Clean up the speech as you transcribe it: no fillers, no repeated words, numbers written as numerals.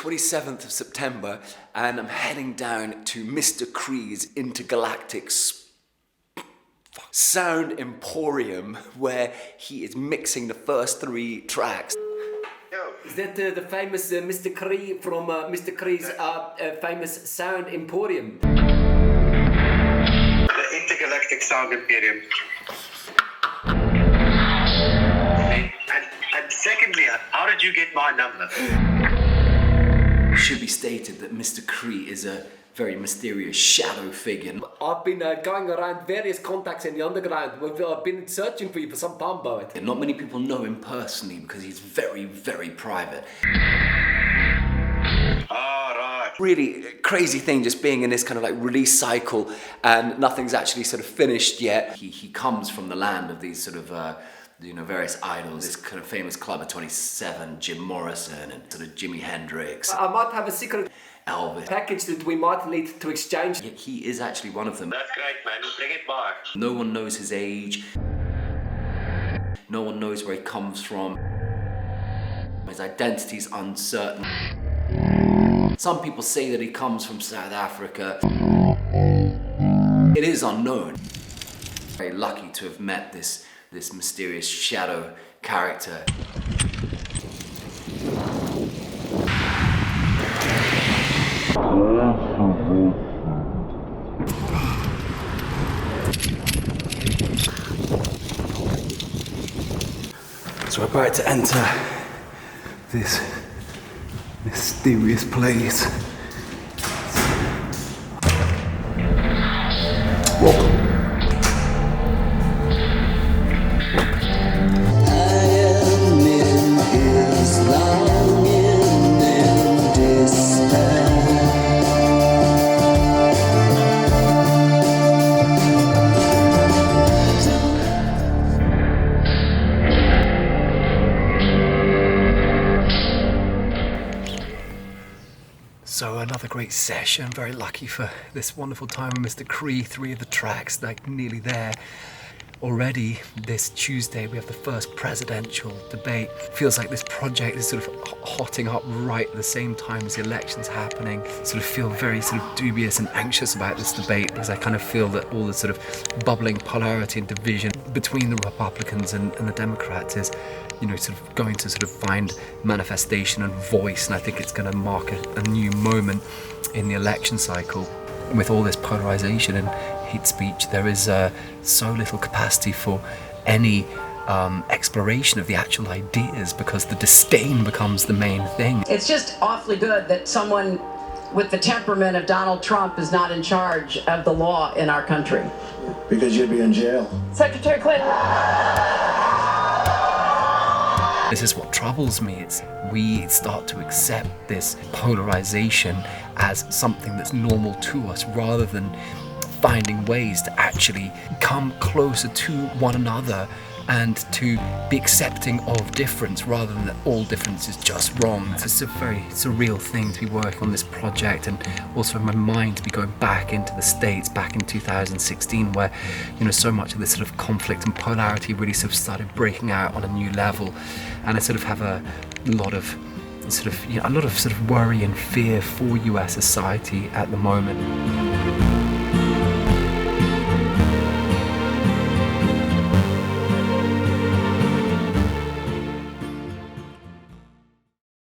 27th of September, and I'm heading down to Mr. Cree's Intergalactic Sound Emporium, where he is mixing the first 3 tracks. Is that the famous Mr. Cree from Mr. Cree's famous Sound Emporium? The Intergalactic Sound Emporium. And secondly, how did you get my number? It should be stated that Mr. Cree is a very mysterious shadow figure. I've been going around various contacts in the underground. I've been searching for you for some time, Boyd. And not many people know him personally because he's very, very private. Really crazy thing just being in this kind of like release cycle and nothing's actually sort of finished yet. He comes from the land of these sort of various idols. This kind of famous Club of 27, Jim Morrison and sort of Jimi Hendrix. I might have a secret Elvis package that we might need to exchange. He is actually one of them. That's great, man. Bring it back. No one knows his age. No one knows where he comes from. His identity's uncertain. Some people say that he comes from South Africa. It is unknown. Very lucky to have met this mysterious shadow character. So we're about to enter this mysterious place. Welcome. So another great session, very lucky for this wonderful time with Mr. Cree, 3 of the tracks, like nearly there. Already this Tuesday we have the first presidential debate. Feels like this project is sort of hotting up right at the same time as the election's happening. Sort of feel very sort of dubious and anxious about this debate because I kind of feel that all the sort of bubbling polarity and division between the Republicans and the Democrats is, sort of going to sort of find manifestation and voice, and I think it's going to mark a new moment in the election cycle. With all this polarization and hate speech, there is so little capacity for any exploration of the actual ideas because the disdain becomes the main thing. It's just awfully good that someone with the temperament of Donald Trump is not in charge of the law in our country. Because you'd be in jail. Secretary Clinton. This is what troubles me. We start to accept this polarization as something that's normal to us rather than finding ways to actually come closer to one another and to be accepting of difference rather than that all difference is just wrong. It's a very surreal thing to be working on this project, and also in my mind to be going back into the States back in 2016 where so much of this sort of conflict and polarity really sort of started breaking out on a new level, and I sort of have a lot of sort of worry and fear for US society at the moment.